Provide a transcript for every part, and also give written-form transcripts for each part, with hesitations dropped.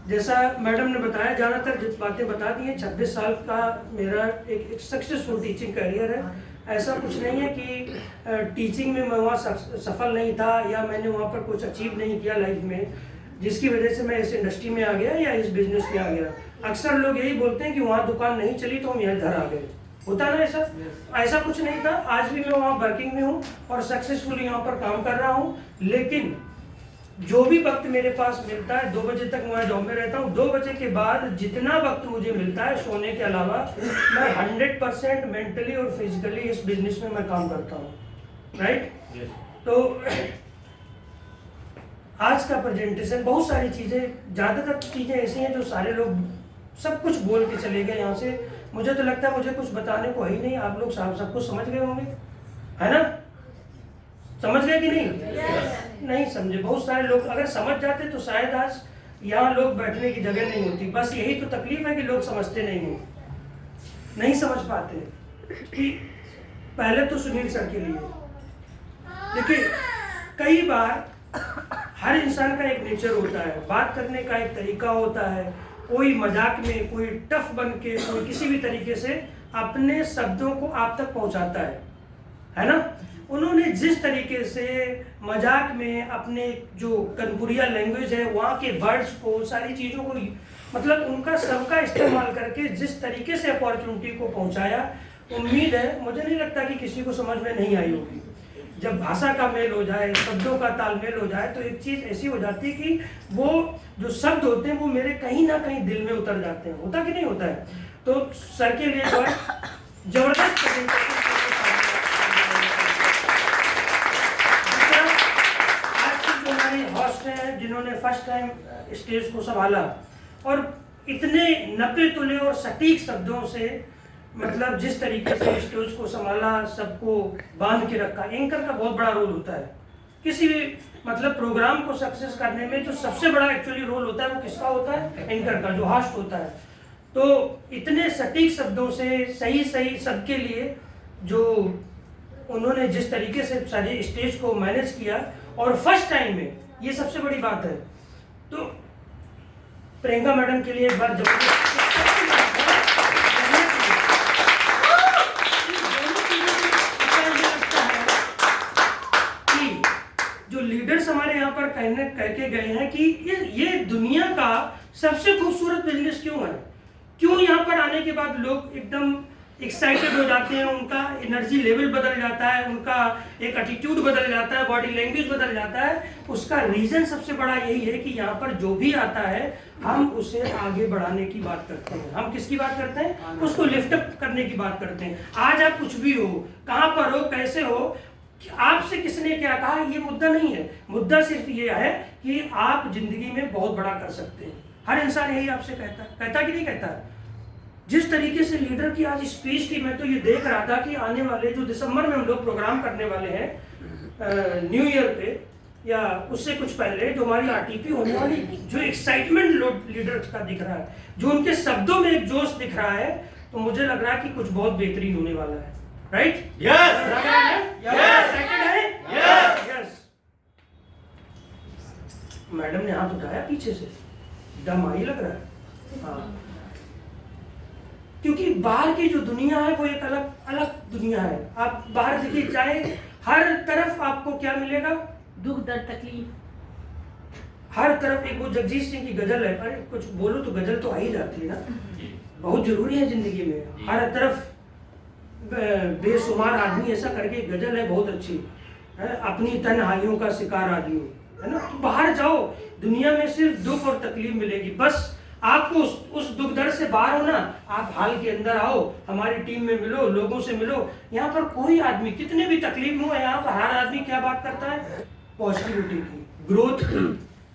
जैसा मैडम ने बताया, ज़्यादातर जिस बातें बता दी हैं, 26 साल का मेरा एक सक्सेसफुल टीचिंग करियर है। ऐसा कुछ नहीं है कि टीचिंग में मैं वहाँ सफल नहीं था या मैंने वहाँ पर कुछ अचीव नहीं किया लाइफ में, जिसकी वजह से मैं इस इंडस्ट्री में आ गया या इस बिजनेस में आ गया। अक्सर लोग यही बोलते हैं कि वहाँ दुकान नहीं चली तो हम यहाँ इधर आ गए। होता ना ऐसा? ऐसा कुछ नहीं था। आज भी मैं वहाँ वर्किंग में हूँ और सक्सेसफुली यहाँ पर काम कर रहा हूँ। लेकिन जो भी वक्त मेरे पास मिलता है, 2 बजे तक मैं जॉब में रहता हूँ। 2 बजे के बाद जितना वक्त मुझे मिलता है सोने के अलावा, मैं 100% मेंटली और फिजिकली इस बिजनेस में मैं काम करता हूँ। राइट? तो आज का प्रेजेंटेशन, बहुत सारी चीज़ें, ज़्यादातर चीज़ें ऐसी हैं जो सारे लोग सब कुछ बोल के चले गए यहाँ से। मुझे तो लगता है मुझे कुछ बताने को ही नहीं। आप लोग सब कुछ समझ गए होंगे, है ना? समझ गए कि नहीं? नहीं समझे। बहुत सारे लोग अगर समझ जाते तो शायद आज यहाँ लोग बैठने की जगह नहीं होती। बस यही तो तकलीफ है कि लोग समझते नहीं हैं, नहीं समझ पाते। कि पहले तो सुनील सर के लिए देखिए, कई बार हर इंसान का एक नेचर होता है, बात करने का एक तरीका होता है। कोई मजाक में, कोई टफ बन के, कोई किसी भी तरीके से अपने शब्दों को आप तक पहुंचाता है ना? उन्होंने जिस तरीके से मजाक में अपने जो कनपुरिया लैंग्वेज है वहाँ के वर्ड्स को, सारी चीज़ों को, मतलब उनका सबका इस्तेमाल करके जिस तरीके से अपॉर्चुनिटी को पहुँचाया, उम्मीद है, मुझे नहीं लगता कि किसी को समझ में नहीं आई होगी। जब भाषा का मेल हो जाए, शब्दों का तालमेल हो जाए, तो एक चीज़ ऐसी हो जाती है कि वो जो शब्द होते हैं वो मेरे कहीं ना कहीं दिल में उतर जाते हैं। होता कि नहीं होता है? तो सर के लिए जबरदस्त हॉस्ट हैं जिन्होंने फर्स्ट टाइम स्टेज को संभाला और इतने 90 तुले और सटीक शब्दों से, मतलब जिस तरीके से स्टेज को संभाला, सबको बांध के रखा। एंकर का बहुत बड़ा रोल होता है किसी भी मतलब प्रोग्राम को सक्सेस करने में। जो सबसे बड़ा एक्चुअली रोल होता है वो किसका होता है? एंकर का, जो होस्ट होता है। तो इतने सटीक शब्दों से सही सबके लिए जो उन्होंने जिस तरीके से सारे स्टेज को मैनेज किया और फर्स्ट टाइम में, ये सबसे बड़ी बात है। तो प्रियंका मैडम के लिए एक बार कि जो लीडर्स हमारे यहाँ पर कह के गए हैं कि ये दुनिया का सबसे खूबसूरत बिजनेस क्यों है, क्यों यहाँ पर आने के बाद लोग एकदम एक्साइटेड हो जाते हैं, उनका एनर्जी लेवल बदल जाता है, उनका एक एटीट्यूड बदल जाता है, बॉडी लैंग्वेज बदल जाता है। उसका रीजन सबसे बड़ा यही है कि यहाँ पर जो भी आता है हम उसे आगे बढ़ाने की बात करते हैं। हम किसकी बात करते हैं? उसको लिफ्ट अप करने की बात करते हैं। आज आप कुछ भी हो, कहाँ पर हो, कैसे हो, आपसे किसने क्या कहा, ये मुद्दा नहीं है। मुद्दा सिर्फ ये है कि आप जिंदगी में बहुत बड़ा कर सकते हैं। हर इंसान यही आपसे कहता कि नहीं कहता? जिस तरीके से लीडर की आज स्पीच थी, मैं तो ये देख रहा था कि आने वाले जो दिसंबर में हम लोग प्रोग्राम करने वाले हैं न्यू ईयर पे या उससे कुछ पहले, जो हमारी आरटीपी होने वाली, जो एक्साइटमेंट लीडर का दिख रहा है, जो उनके शब्दों में एक जोश दिख रहा है, तो मुझे लग रहा है कि कुछ बहुत बेहतरीन होने वाला है। राइट? यस। मैडम ने हाथ उठाया पीछे से, दम आई लग रहा है। हाँ, क्योंकि बाहर की जो दुनिया है वो एक अलग दुनिया है। आप बाहर देखिए, चाहे हर तरफ आपको क्या मिलेगा? दुख दर्द तकलीफ हर तरफ। एक वो जगजीत सिंह की गजल है, अरे कुछ बोलो तो गजल तो आ ही जाती है ना, बहुत जरूरी है जिंदगी में। हर तरफ बेशुमार आदमी, ऐसा करके गजल है बहुत अच्छी है, अपनी तन्हाइयों का शिकार आदमी, है ना? तो बाहर जाओ, दुनिया में सिर्फ दुख और तकलीफ मिलेगी। बस आपको उस दुख दर्द से बाहर होना, आप हाल के अंदर आओ, हमारी टीम में मिलो, लोगों से मिलो। यहाँ पर कोई आदमी कितने भी तकलीफ में हो, यहाँ पर हर आदमी क्या बात करता है? पॉजिटिविटी की, ग्रोथ की,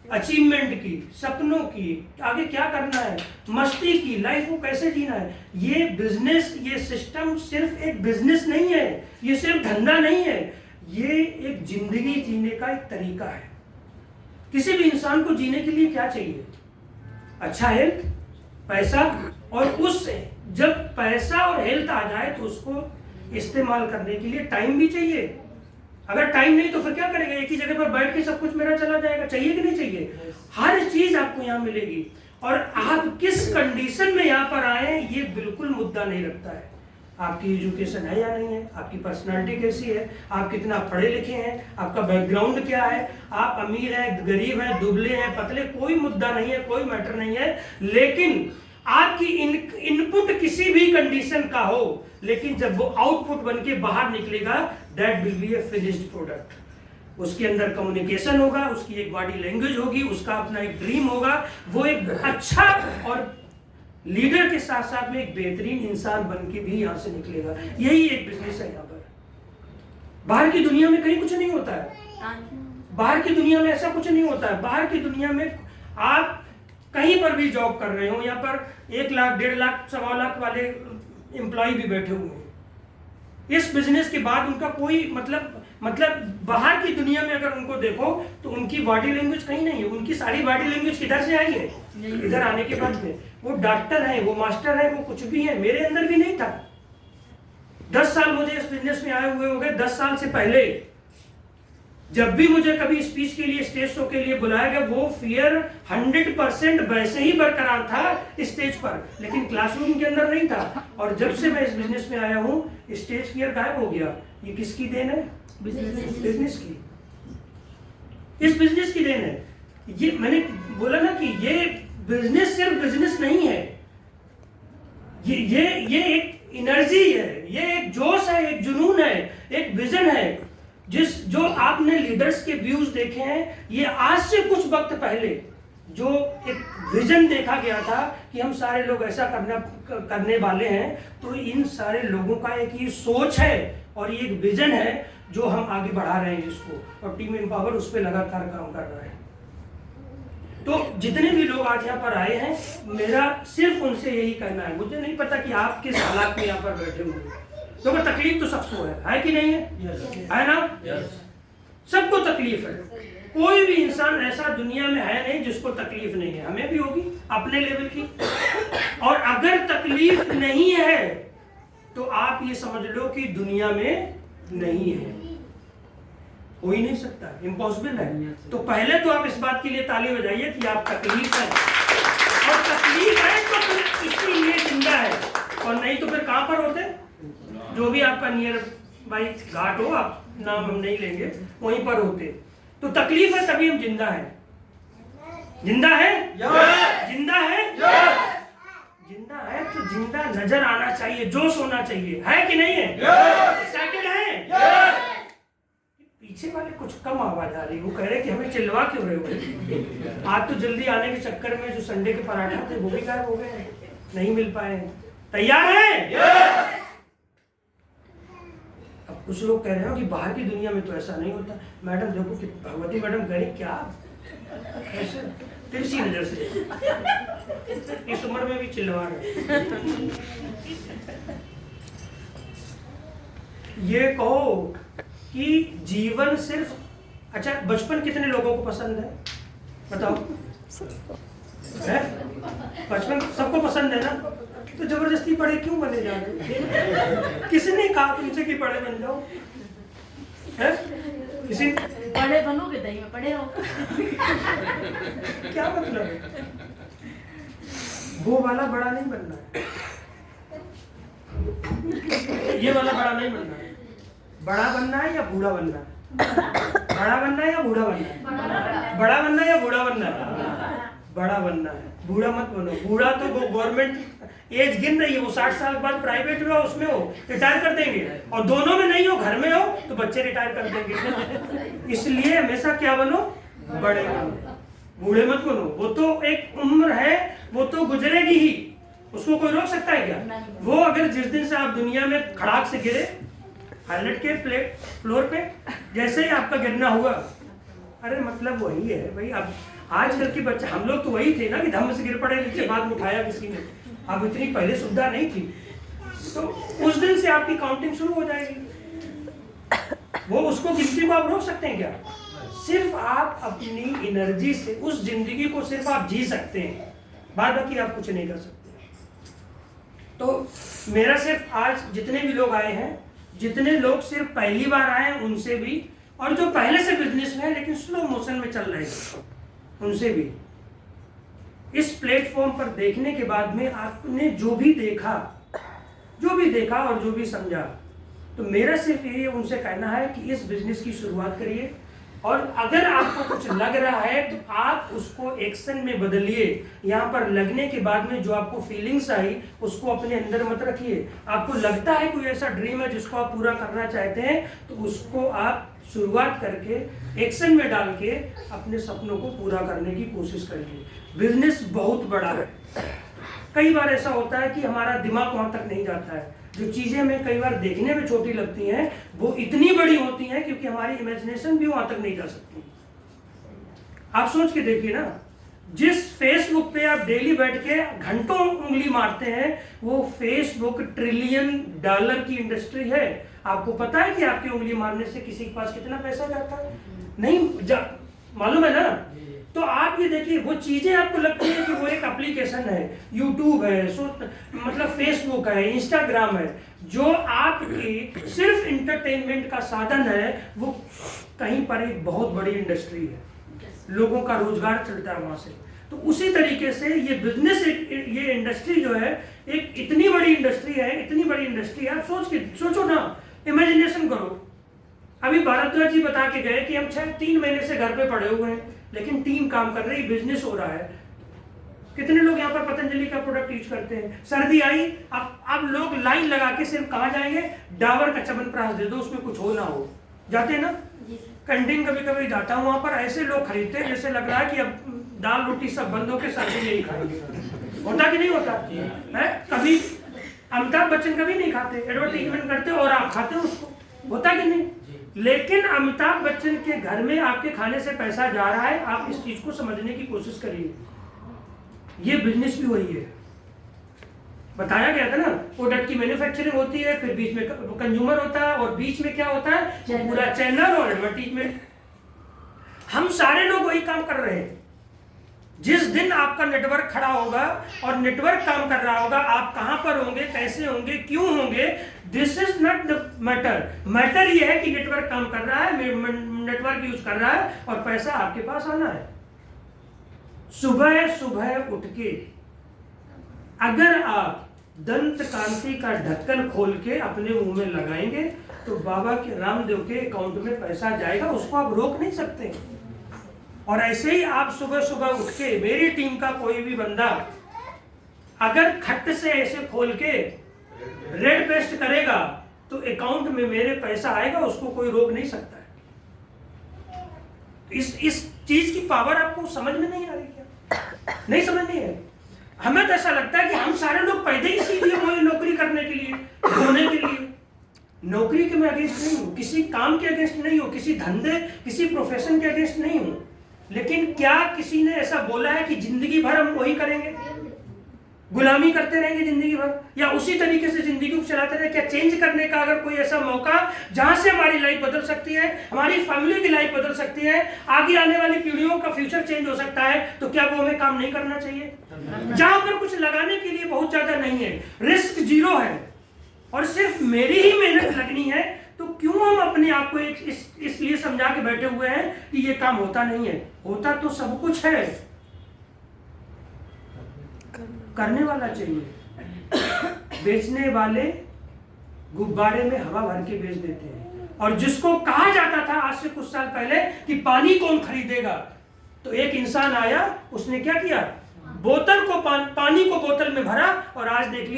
अचीवमेंट की, सपनों की, आगे क्या करना है, मस्ती की, लाइफ को कैसे जीना है। ये बिजनेस, ये सिस्टम सिर्फ एक बिजनेस नहीं है, ये सिर्फ धंधा नहीं है, ये एक जिंदगी जीने का एक तरीका है। किसी भी इंसान को जीने के लिए क्या चाहिए? अच्छा हेल्थ, पैसा, और उससे जब पैसा और हेल्थ आ जाए तो उसको इस्तेमाल करने के लिए टाइम भी चाहिए, अगर टाइम नहीं तो फिर क्या करेंगे? एक ही जगह पर बैठ के सब कुछ मेरा चला जाएगा। चाहिए कि नहीं चाहिए? हर चीज आपको यहाँ मिलेगी। और आप किस कंडीशन में यहाँ पर आए ये बिल्कुल मुद्दा नहीं रखता है। आपकी एजुकेशन है या नहीं है, आपकी पर्सनालिटी कैसी है, आप कितना पढ़े लिखे हैं, आपका बैकग्राउंड क्या है, आप अमीर हैं, गरीब हैं, दुबले हैं, पतले, कोई मुद्दा नहीं है, कोई मैटर नहीं है। लेकिन आपकी इनपुट किसी भी कंडीशन का हो, लेकिन जब वो आउटपुट बन के बाहर निकलेगा, that will be A finished product. उसके अंदर कम्युनिकेशन होगा, उसकी एक बॉडी लैंग्वेज होगी, उसका अपना एक ड्रीम होगा, वो एक अच्छा और लीडर के साथ साथ में एक बेहतरीन इंसान बन के भी यहाँ से निकलेगा। यही एक बिजनेस है यहाँ पर। बाहर की दुनिया में कहीं कुछ नहीं होता है। बाहर की दुनिया में ऐसा कुछ नहीं होता है। बाहर की दुनिया में आप कहीं पर भी जॉब कर रहे हो, यहाँ पर 1 लाख, 1.5 लाख, 1.25 लाख वाले एम्प्लॉय भी बैठे हुए हैं। इस बिजनेस के बाद उनका कोई मतलब बाहर की दुनिया में अगर उनको देखो तो उनकी बॉडी लैंग्वेज कहीं नहीं है। उनकी सारी बॉडी लैंग्वेज किधर से आई है? इधर आने के बाद में। वो डॉक्टर है, वो मास्टर है, वो कुछ भी है। मेरे अंदर भी नहीं था। 10 साल मुझे इस बिजनेस में आए हुए हो गए। 10 साल से पहले जब भी मुझे कभी स्पीच के लिए, स्टेज शो के लिए बुलाया गया, वो फियर 100% वैसे ही बरकरार था स्टेज पर, लेकिन क्लासरूम के अंदर नहीं था। और जब से मैं इस बिजनेस में आया हूँ, स्टेज फियर गायब हो गया। ये किसकी देन है? बिजनेस की। इस बिजनेस की देन है। ये मैंने बोला ना कि ये बिजनेस सिर्फ बिजनेस नहीं है, ये एक एनर्जी है, ये एक जोश है, एक जुनून है, एक विजन है। जो आपने लीडर्स के व्यूज देखे हैं, ये आज से कुछ वक्त पहले जो एक विजन देखा गया था कि हम सारे लोग ऐसा करने वाले हैं, तो इन सारे लोगों का एक ये सोच है और ये एक विजन है जो हम आगे बढ़ा रहे हैं इसको, और टीम एम्पावर उस पर लगातार काम कर रहा है। तो जितने भी लोग आज यहाँ पर आए हैं, मेरा सिर्फ उनसे यही कहना है। मुझे नहीं पता कि आप किस हालात में यहाँ पर बैठे हुए हैं, क्योंकि तकलीफ तो सबको है कि नहीं है? है ना? सबको तकलीफ है। कोई भी इंसान ऐसा दुनिया में है नहीं जिसको तकलीफ नहीं है। हमें भी होगी अपने लेवल की। और अगर तकलीफ नहीं है तो आप ये समझ लो कि दुनिया में नहीं है, हो ही नहीं सकता, इम्पॉसिबल है। तो पहले तो आप इस बात के लिए ताली बजाइए कि आप तकलीफ है, और तकलीफ है तो फिर इसीलिए जिंदा है, और नहीं तो फिर कहां पर होते? जो भी आपका नियर बाई घाट हो, आप नाम हम नहीं लेंगे, वहीं पर होते। तो तकलीफ है तभी हम जिंदा हैं। जिंदा है? जिंदा है? जिंदा है तो जिंदा नजर आना चाहिए, जोश होना चाहिए, है कि नहीं है? एक्साइटेड है? पीछे वाले कुछ कम आवाज आ रही, वो कह रहे कि हमें चिल्लवा क्यों रहे हो? आज तो जल्दी आने के चक्कर में जो संडे के पराठे थे वो भी गायब हो गए, नहीं मिल पाए। तैयार है? अब कुछ लोग कह रहे हो कि बाहर की दुनिया में तो ऐसा नहीं होता। मैडम देखो कि भगवती मैडम कह रही क्या ऐसे तिरछी नजर से इस उम्र में भी चिल्ला रहे। ये कहो कि जीवन सिर्फ, अच्छा बचपन कितने लोगों को पसंद है बताओ? है? बचपन सबको पसंद है ना? तो जबरदस्ती पढ़े क्यों बने जा रहे? किसने कहा तुमसे कि पढ़े बन जाओ? है? किसी पढ़े बनोगे दही में पढ़े रहो। क्या मतलब है? वो वाला बड़ा नहीं बनना है, ये वाला बड़ा नहीं बनना है। बड़ा बनना है या बूढ़ा बनना है? बड़ा बनना है या बूढ़ा बनना है? बड़ा बनना है या बूढ़ा बनना है? बड़ा बनना है। बूढ़ा मत बनो। बूढ़ा तो वो गवर्नमेंट एज गिन रही है, वो 60 साल के बाद प्राइवेट में हो, उसमें हो, रिटायर कर देंगे। और दोनों में नहीं हो, घर में हो तो बच्चे रिटायर कर देंगे। इसलिए हमेशा क्या बनो? बड़े बनो, बूढ़े मत बनो। वो तो एक उम्र है, वो तो गुजरेगी ही, उसको कोई रोक सकता है क्या? वो अगर जिस दिन से आप दुनिया में खड़ाक से गिरे, हाईलाइट के फ्लोर पे, जैसे ही आपका गिरना हुआ, अरे मतलब वही है भाई। अब आजकल के बच्चे, हम लोग तो वही थे ना कि धम्म से गिर पड़े, नीचे बाद में उठाया किसी ने। अब इतनी पहले सुविधा नहीं थी, तो उस दिन से आपकी काउंटिंग शुरू हो जाएगी। वो उसको गिनती को आप रोक सकते हैं क्या? सिर्फ आप अपनी एनर्जी से उस जिंदगी को सिर्फ आप जी सकते हैं, बाद बाकी आप कुछ नहीं कर सकते। तो मेरा सिर्फ आज जितने भी लोग आए हैं, जितने लोग सिर्फ पहली बार आए हैं उनसे भी, और जो पहले से बिजनेस में है लेकिन स्लो मोशन में चल रहे हैं उनसे भी, इस प्लेटफॉर्म पर देखने के बाद में आपने जो भी देखा और जो भी समझा, तो मेरा सिर्फ ये उनसे कहना है कि इस बिजनेस की शुरुआत करिए, और अगर आपको कुछ लग रहा है तो आप उसको एक्शन में बदलिए। यहाँ पर लगने के बाद में जो आपको फीलिंग्स आई उसको अपने अंदर मत रखिए। आपको लगता है कोई ऐसा ड्रीम है जिसको आप पूरा करना चाहते हैं, तो उसको आप शुरुआत करके एक्शन में डाल के अपने सपनों को पूरा करने की कोशिश करिए। बिजनेस बहुत बड़ा है। कई बार ऐसा होता है कि हमारा दिमाग वहाँ तक नहीं जाता है। जो चीज़ें हमें कई बार देखने में छोटी लगती हैं वो इतनी बड़ी होती हैं क्योंकि हमारी इमेजिनेशन भी वहाँ तक नहीं जा सकती। आप सोच के देखिए ना, जिस फेसबुक पे आप डेली बैठ के घंटों उंगली मारते हैं वो फेसबुक $1 ट्रिलियन की इंडस्ट्री है। आपको पता है कि आपकी उंगली मारने से किसी के पास कितना पैसा जाता है? नहीं मालूम है ना? तो आप ये देखिए, वो चीजें आपको लगती है कि वो एक एप्लीकेशन है, यूट्यूब है, मतलब फेसबुक है, इंस्टाग्राम है, जो आपकी सिर्फ इंटरटेनमेंट का साधन है, वो कहीं पर एक बहुत बड़ी इंडस्ट्री है। लोगों का रोजगार चलता है वहां से। तो उसी तरीके से ये बिजनेस, ये इंडस्ट्री जो है एक इतनी बड़ी इंडस्ट्री है, इतनी बड़ी इंडस्ट्री है। आप सोचो ना, इमेजिनेशन करो। अभी भारद्वाज जी बता के गए कि हम 3 महीने से घर पे पड़े हुए हैं लेकिन टीम काम कर रही, बिजनेस हो रहा है। कितने लोग यहाँ पर पतंजलि का प्रोडक्ट यूज करते हैं? सर्दी आई, अब लोग लाइन लगा के सिर्फ कहाँ जाएंगे? डाबर का च्यवनप्राश दे दो, उसमें कुछ हो ना हो। जाते हैं ना? कैंटीन कभी कभी जाता हूँ, वहां पर ऐसे लोग खरीदते हैं जैसे लग रहा है कि अब दाल रोटी सब बंद होकर सर्दी में ही खाएंगे। होता कि नहीं होता है? कभी अमिताभ बच्चन कभी नहीं खाते, एडवर्टीजमेंट करते और आप खाते हो उसको, होता कि नहीं? लेकिन अमिताभ बच्चन के घर में आपके खाने से पैसा जा रहा है। आप इस चीज को समझने की कोशिश करिए। ये बिजनेस भी वही है। बताया गया था ना, प्रोडक्ट की मैन्युफैक्चरिंग होती है, फिर बीच में कंज्यूमर होता है, और बीच में क्या होता है? पूरा चैनल और एडवर्टीजमेंट। हम सारे लोग वही काम कर रहे हैं। जिस दिन आपका नेटवर्क खड़ा होगा और नेटवर्क काम कर रहा होगा, आप कहां पर होंगे, कैसे होंगे, क्यों होंगे, this is not the matter. Matter ये है कि नेटवर्क काम कर रहा है, नेटवर्क यूज कर रहा है और पैसा आपके पास आना है। सुबह सुबह उठ के अगर आप दंत कांति का ढक्कन खोल के अपने मुंह में लगाएंगे तो बाबा के रामदेव के अकाउंट में पैसा जाएगा, उसको आप रोक नहीं सकते। और ऐसे ही आप सुबह सुबह उठ के, मेरी टीम का कोई भी बंदा अगर खट से ऐसे खोल के रेड पेस्ट करेगा तो अकाउंट में मेरे पैसा आएगा, उसको कोई रोक नहीं सकता है। इस चीज की पावर आपको समझ में नहीं आ रही क्या? नहीं समझनी है। हमें तो ऐसा लगता है कि हम सारे लोग पैदा ही इसीलिए हुए नौकरी करने के लिए, होने के लिए। नौकरी के मैं अगेंस्ट नहीं हूँ, किसी काम के अगेंस्ट नहीं हूँ, किसी धंधे, किसी प्रोफेशन के अगेंस्ट नहीं हूँ। लेकिन क्या किसी ने ऐसा बोला है कि जिंदगी भर हम वही करेंगे, गुलामी करते रहेंगे जिंदगी भर, या उसी तरीके से जिंदगी को चलाते रहे? क्या चेंज करने का अगर कोई ऐसा मौका जहां से हमारी लाइफ बदल सकती है, हमारी फैमिली की लाइफ बदल सकती है, आगे आने वाली पीढ़ियों का फ्यूचर चेंज हो सकता है, तो क्या वो हमें काम नहीं करना चाहिए? जहां पर कुछ लगाने के लिए बहुत ज्यादा नहीं है, रिस्क 0 है और सिर्फ मेरी ही मेहनत लगनी है, तो क्यों हम अपने आप को इसलिए समझा के बैठे हुए हैं कि ये काम होता नहीं है? होता तो सब कुछ है, करने वाला चाहिए। बेचने वाले गुब्बारे में हवा भर के बेच देते हैं। और जिसको कहा जाता था आज से कुछ साल पहले कि पानी कौन खरीदेगा, तो एक इंसान आया, उसने क्या किया? बोतल को पानी को बोतल में भरा, और आज देख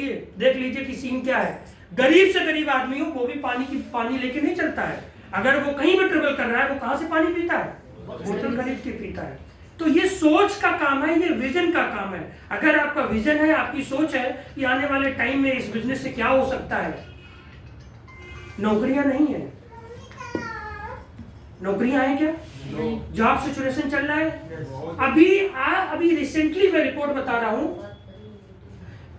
लीजिए कि सीन क्या है। गरीब से गरीब आदमी हो वो भी पानी लेके नहीं चलता है। अगर वो कहीं भी ट्रेवल कर रहा है वो कहां से पानी पीता है? बोतल खरीद के पीता है। तो ये सोच का काम है, ये विजन का काम है। अगर आपका विजन है, आपकी सोच है कि आने वाले टाइम में इस बिजनेस से क्या हो सकता है, नौकरियां नहीं है। नौकरियां हैं क्या? जॉब सिचुएशन चल रहा है। अभी रिसेंटली मैं रिपोर्ट बता रहा हूं,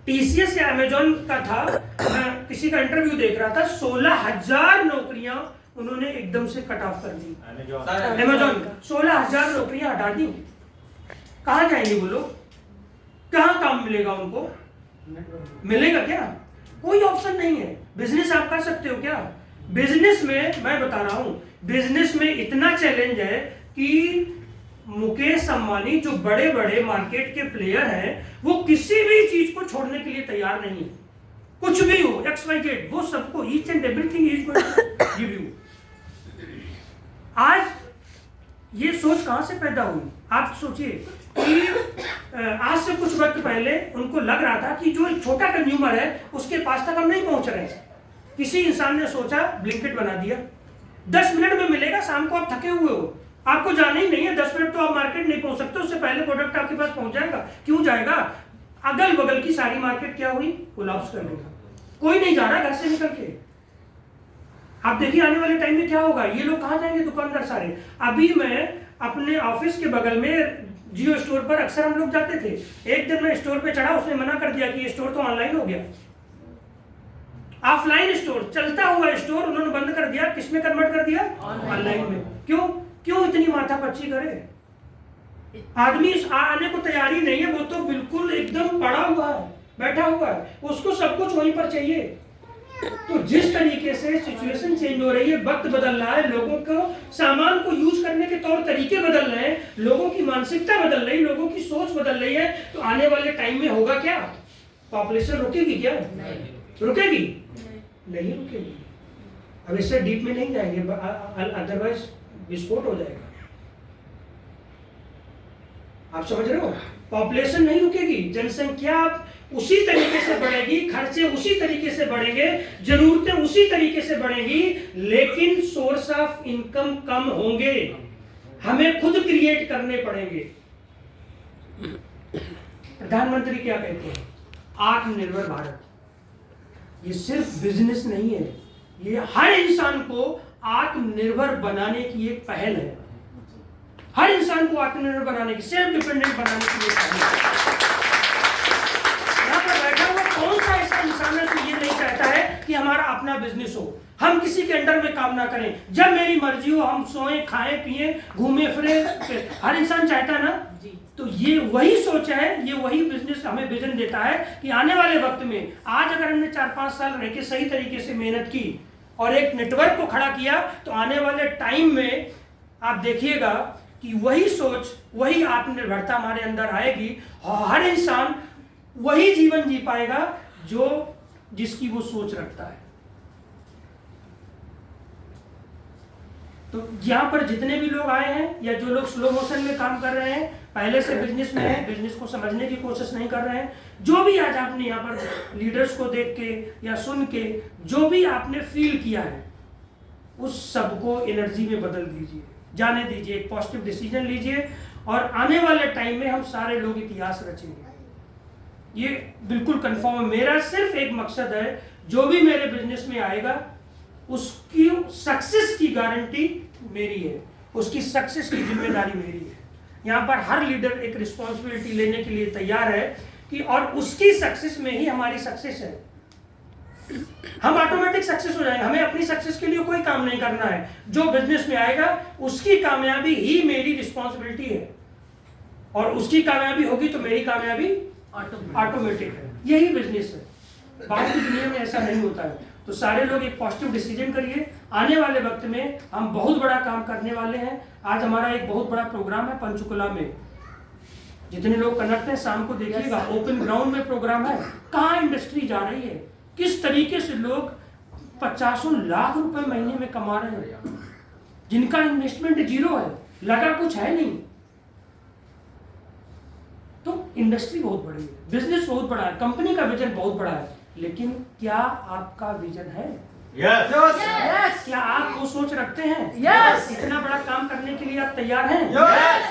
टीसीएस या अमेजॉन का था, मैं किसी का इंटरव्यू देख रहा था, 16,000 नौकरियां उन्होंने एकदम से कट ऑफ कर दी। अमेजॉन 16,000 नौकरियां हटा दी। कहां जाएंगे वो लोग? कहां काम मिलेगा उनको? मिलेगा क्या? कोई ऑप्शन नहीं है। बिजनेस आप कर सकते हो क्या? बिजनेस में मैं बता रहा हूं, बिजनेस में इतना चैलेंज है कि मुकेश अंबानी जो बड़े बड़े मार्केट के प्लेयर हैं वो किसी भी चीज को छोड़ने के लिए तैयार नहीं है। कुछ भी हो, XYZ, वो सबको each and everything is going to give you. आज ये सोच कहां से पैदा हुई? आप सोचिए कि आज से कुछ वक्त पहले उनको लग रहा था कि जो एक छोटा कंज्यूमर है उसके पास तक हम नहीं पहुंच रहे हैं। किसी इंसान ने सोचा, ब्लिंकिट बना दिया, 10 मिनट में मिलेगा, शाम को आप थके हुए हो, आपको जाना ही नहीं है, 10 मिनट तो आप मार्केट नहीं पहुंच सकते, उससे पहले प्रोडक्ट आपके पास पहुंच जाएगा। क्यों जाएगा? अगल बगल की सारी मार्केट क्या हुई? कोलैप्स कर देगा, कोई नहीं जा रहा घर से निकल के। आप देखिए आने वाले टाइम में क्या होगा, ये लोग कहां जाएंगे दुकानदार सारे। अभी मैं अपने ऑफिस के बगल में जियो स्टोर पर अक्सर हम लोग जाते थे। एक दिन मैं स्टोर पे चढ़ा, उसने मना कर दिया कि ये स्टोर तो ऑनलाइन हो गया। ऑफलाइन स्टोर, चलता हुआ स्टोर उन्होंने बंद कर दिया। किसमें कन्वर्ट कर दिया? ऑनलाइन में। क्यों क्यों इतनी माथापच्ची करे? आदमी आने को तैयार ही नहीं है, वो तो बिल्कुल एकदम पड़ा हुआ है, बैठा हुआ है, उसको सब कुछ वहीं पर चाहिए। तो जिस तरीके से सिचुएशन चेंज हो रही है, वक्त बदल रहा है, लोगों को सामान को यूज करने के तौर तरीके बदल रहे हैं, लोगों की मानसिकता बदल रही है, लोगों की सोच बदल रही है, तो आने वाले टाइम में होगा क्या? पॉपुलेशन रुकेगी क्या? रुकेगी? नहीं रुकेगी। अब इससे डीप में नहीं जाएंगे, अदरवाइज विस्फोट हो जाएगा। आप समझ रहे हो? पॉपुलेशन नहीं रुकेगी, जनसंख्या उसी तरीके से बढ़ेगी, खर्चे उसी तरीके से बढ़ेंगे, जरूरतें उसी तरीके से बढ़ेंगी, लेकिन सोर्स ऑफ इनकम कम होंगे, हमें खुद क्रिएट करने पड़ेंगे। प्रधानमंत्री क्या कहते हैं? आत्मनिर्भर भारत। ये सिर्फ बिजनेस नहीं है, ये हर इंसान को आत्मनिर्भर बनाने की एक पहल है। हर इंसान को आत्मनिर्भर बनाने की, सेल्फ डिपेंडेंट बनाने की एक पहल है। यहाँ पर बैठा हुआ कौन सा ऐसा इंसान है जो ये नहीं चाहता है कि हमारा अपना बिजनेस हो, हम किसी के अंडर में काम ना करें, जब मेरी मर्जी हो हम सोएं, खाएं, पिएं, घूमें फिरें। हर इंसान चाहता है ना? तो ये वही सोच है, ये वही बिजनेस हमें विजन देता है कि आने वाले वक्त में, आज अगर हमने 4-5 साल रह के सही तरीके से मेहनत की और एक नेटवर्क को खड़ा किया, तो आने वाले टाइम में आप देखिएगा कि वही सोच, वही आत्मनिर्भरता हमारे अंदर आएगी और हर इंसान वही जीवन जी पाएगा जो जिसकी वो सोच रखता है। तो यहाँ पर जितने भी लोग आए हैं या जो लोग स्लो मोशन में काम कर रहे हैं, पहले से बिजनेस में है, बिजनेस को समझने की कोशिश नहीं कर रहे हैं, जो भी आज आपने यहाँ पर लीडर्स को देख के या सुन के जो भी आपने फील किया है, उस सबको एनर्जी में बदल दीजिए, जाने दीजिए, एक पॉजिटिव डिसीजन लीजिए और आने वाले टाइम में हम सारे लोग इतिहास रचेंगे। ये बिल्कुल कंफर्म है। मेरा सिर्फ एक मकसद है, जो भी मेरे बिजनेस में आएगा उसकी सक्सेस की गारंटी मेरी है, उसकी सक्सेस की जिम्मेदारी मेरी है। यहाँ पर हर लीडर एक रिस्पॉन्सिबिलिटी लेने के लिए तैयार है कि और उसकी सक्सेस में ही हमारी सक्सेस है। हम ऑटोमेटिक सक्सेस हो जाएंगे, हमें अपनी सक्सेस के लिए कोई काम नहीं करना है। जो बिजनेस में आएगा उसकी कामयाबी ही मेरी रिस्पॉन्सिबिलिटी है और उसकी कामयाबी होगी तो मेरी कामयाबी ऑटोमेटिक है। यही बिजनेस है, बाहर की दुनिया में ऐसा नहीं होता है। तो सारे लोग एक पॉजिटिव डिसीजन करिए। आने वाले वक्त में हम बहुत बड़ा काम करने वाले हैं। आज हमारा एक बहुत बड़ा प्रोग्राम है पंचकुला में, जितने लोग कनेक्ट हैं शाम को देखिएगा, ओपन ग्राउंड में प्रोग्राम है। कहाँ इंडस्ट्री जा रही है, किस तरीके से लोग 50 लाख रुपए महीने में कमा रहे हैं, जिनका इन्वेस्टमेंट जीरो है, लगा कुछ है नहीं। तो इंडस्ट्री बहुत बड़ी है, बिजनेस बहुत बड़ा है, कंपनी का विजन बहुत बड़ा है, लेकिन क्या आपका विजन है? Yes. Yes. क्या आप वो सोच रखते हैं? Yes. इतना बड़ा काम करने के लिए आप तैयार हैं? Yes.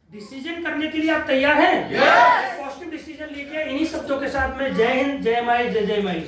डिसीजन करने के लिए आप तैयार हैं? Yes. पॉजिटिव डिसीजन लीजिए। इन्हीं शब्दों के साथ में जय हिंद, जय माई, जय जय माई।